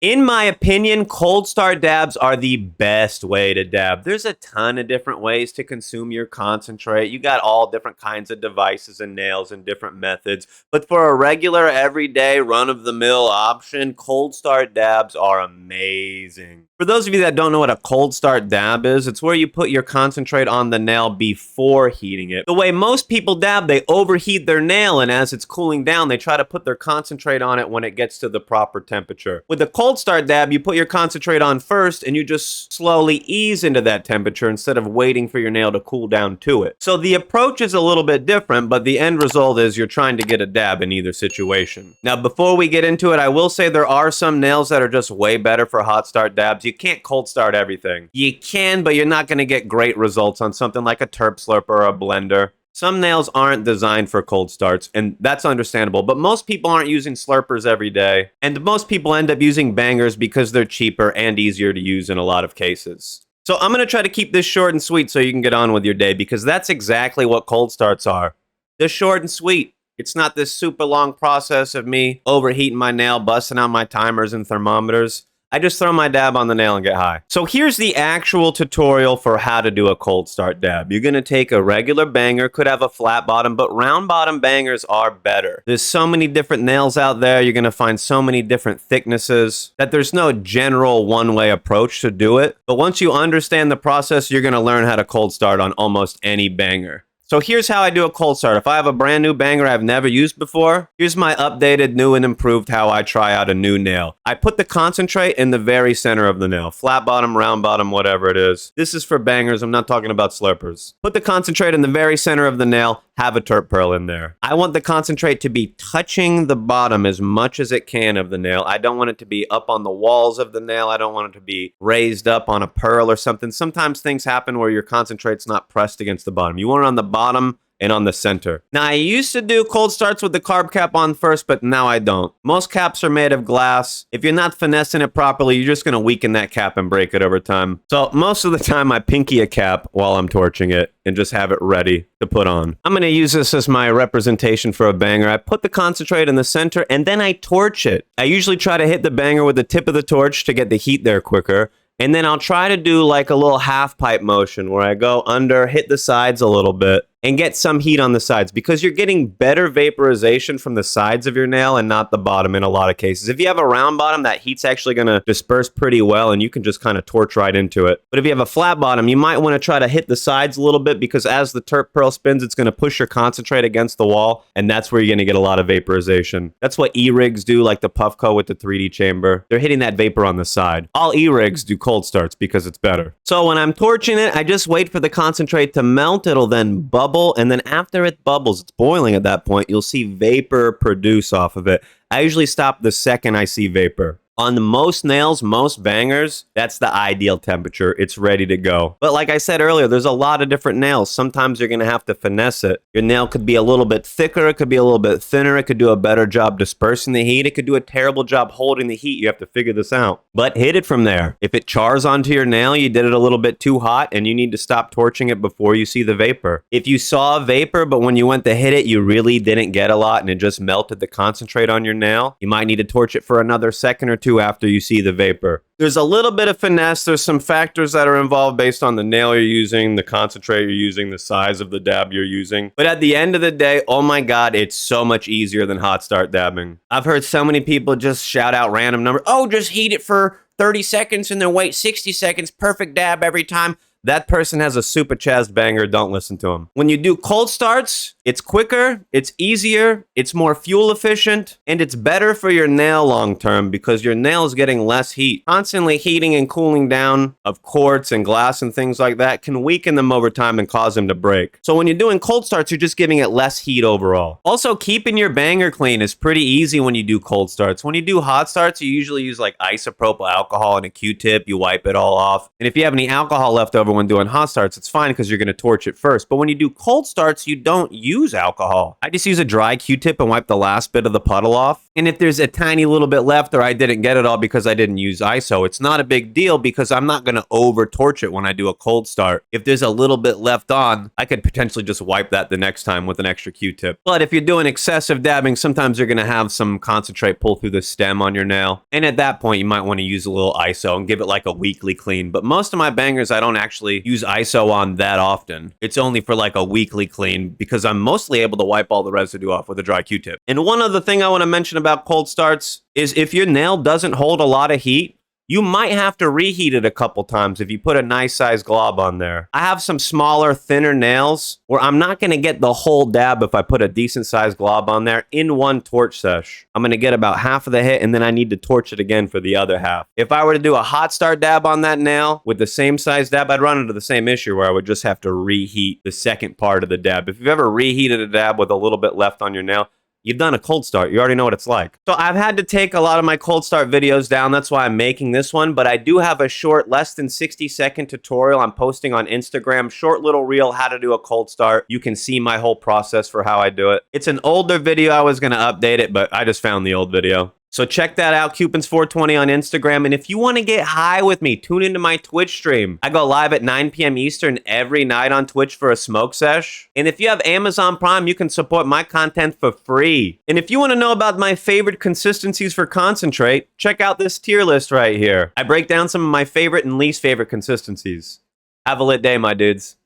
In my opinion, cold start dabs are the best way to dab. There's a ton of different ways to consume your concentrate. You got all different kinds of devices and nails and different methods. But for a regular, everyday, run-of-the-mill option, cold start dabs are amazing. For those of you that don't know what a cold start dab is, it's where you put your concentrate on the nail before heating it. The way most people dab, they overheat their nail, and as it's cooling down, they try to put their concentrate on it when it gets to the proper temperature. With a cold start dab, you put your concentrate on first, and you just slowly ease into that temperature instead of waiting for your nail to cool down to it. So the approach is a little bit different, but the end result is you're trying to get a dab in either situation. Now, before we get into it, I will say there are some nails that are just way better for hot start dabs. You can't cold start everything. You can, but you're not going to get great results on something like a terp slurper or a blender. Some nails aren't designed for cold starts, and that's understandable, but most people aren't using slurpers every day, and most people end up using bangers because they're cheaper and easier to use in a lot of cases. So I'm going to try to keep this short and sweet so you can get on with your day, because that's exactly what cold starts are. They're short and sweet. It's not this super long process of me overheating my nail, busting out my timers and thermometers. I just throw my dab on the nail and get high. So here's the actual tutorial for how to do a cold start dab. You're going to take a regular banger, could have a flat bottom, but round bottom bangers are better. There's so many different nails out there. You're going to find so many different thicknesses that there's no general one-way approach to do it. But once you understand the process, you're going to learn how to cold start on almost any banger. So here's how I do a cold start. If I have a brand new banger I've never used before, here's my updated, new, and improved how I try out a new nail. I put the concentrate in the very center of the nail. Flat bottom, round bottom, whatever it is. This is for bangers. I'm not talking about slurpers. Put the concentrate in the very center of the nail. Have a terp pearl in there. I want the concentrate to be touching the bottom as much as it can of the nail. I don't want it to be up on the walls of the nail. I don't want it to be raised up on a pearl or something. Sometimes things happen where your concentrate's not pressed against the bottom. You want it on the bottom and on the center. Now, I used to do cold starts with the carb cap on first, but now I don't. Most caps are made of glass. If you're not finessing it properly, you're just going to weaken that cap and break it over time. So most of the time, I pinky a cap while I'm torching it and just have it ready to put on. I'm going to use this as my representation for a banger. I put the concentrate in the center and then I torch it. I usually try to hit the banger with the tip of the torch to get the heat there quicker. And then I'll try to do like a little half pipe motion where I go under, hit the sides a little bit, and get some heat on the sides, because you're getting better vaporization from the sides of your nail and not the bottom in a lot of cases. If you have a round bottom, that heat's actually going to disperse pretty well and you can just kind of torch right into it. But if you have a flat bottom, you might want to try to hit the sides a little bit, because as the terp pearl spins, it's going to push your concentrate against the wall, and that's where you're going to get a lot of vaporization. That's what E-rigs do, like the Puffco with the 3D chamber. They're hitting that vapor on the side. All E-rigs do cold starts because it's better. So when I'm torching it, I just wait for the concentrate to melt. It'll then bubble, and then after it bubbles, it's boiling at that point, you'll see vapor produce off of it. I usually stop the second I see vapor. On most nails, most bangers, that's the ideal temperature. It's ready to go. But like I said earlier, there's a lot of different nails. Sometimes you're going to have to finesse it. Your nail could be a little bit thicker. It could be a little bit thinner. It could do a better job dispersing the heat. It could do a terrible job holding the heat. You have to figure this out. But hit it from there. If it chars onto your nail, you did it a little bit too hot and you need to stop torching it before you see the vapor. If you saw vapor, but when you went to hit it, you really didn't get a lot and it just melted the concentrate on your nail, you might need to torch it for another second or two after you see the vapor. There's a little bit of finesse. There's some factors that are involved based on the nail you're using, the concentrate you're using, the size of the dab you're using. But at the end of the day, oh my God, it's so much easier than hot start dabbing. I've heard so many people just shout out random numbers. Oh, just heat it for 30 seconds and then wait 60 seconds. Perfect dab every time. That person has a super chest banger. Don't listen to him. When you do cold starts, it's quicker, it's easier, it's more fuel efficient, and it's better for your nail long term because your nail is getting less heat. Constantly heating and cooling down of quartz and glass and things like that can weaken them over time and cause them to break. So when you're doing cold starts, you're just giving it less heat overall. Also, keeping your banger clean is pretty easy when you do cold starts. When you do hot starts, you usually use like isopropyl alcohol and a Q-tip. You wipe it all off. And if you have any alcohol left over when doing hot starts, it's fine because you're going to torch it first. But when you do cold starts, you don't use alcohol. I just use a dry Q-tip and wipe the last bit of the puddle off. And if there's a tiny little bit left or I didn't get it all because I didn't use ISO, it's not a big deal because I'm not going to over torch it when I do a cold start. If there's a little bit left on, I could potentially just wipe that the next time with an extra Q-tip. But if you're doing excessive dabbing, sometimes you're going to have some concentrate pull through the stem on your nail. And at that point, you might want to use a little ISO and give it like a weekly clean. But most of my bangers, I don't actually use ISO on that often. It's only for like a weekly clean because I'm mostly able to wipe all the residue off with a dry Q-tip. And one other thing I want to mention about cold starts is if your nail doesn't hold a lot of heat, you might have to reheat it a couple times if you put a nice size glob on there. I have some smaller, thinner nails where I'm not going to get the whole dab if I put a decent sized glob on there in one torch sesh. I'm going to get about half of the hit and then I need to torch it again for the other half. If I were to do a hot start dab on that nail with the same size dab, I'd run into the same issue where I would just have to reheat the second part of the dab. If you've ever reheated a dab with a little bit left on your nail, you've done a cold start. You already know what it's like. So I've had to take a lot of my cold start videos down. That's why I'm making this one. But I do have a short, less than 60-second tutorial I'm posting on Instagram. Short little reel, how to do a cold start. You can see my whole process for how I do it. It's an older video. I was going to update it, but I just found the old video. So check that out, Cewpins420 on Instagram. And if you want to get high with me, tune into my Twitch stream. I go live at 9 p.m. Eastern every night on Twitch for a smoke sesh. And if you have Amazon Prime, you can support my content for free. And if you want to know about my favorite consistencies for concentrate, check out this tier list right here. I break down some of my favorite and least favorite consistencies. Have a lit day, my dudes.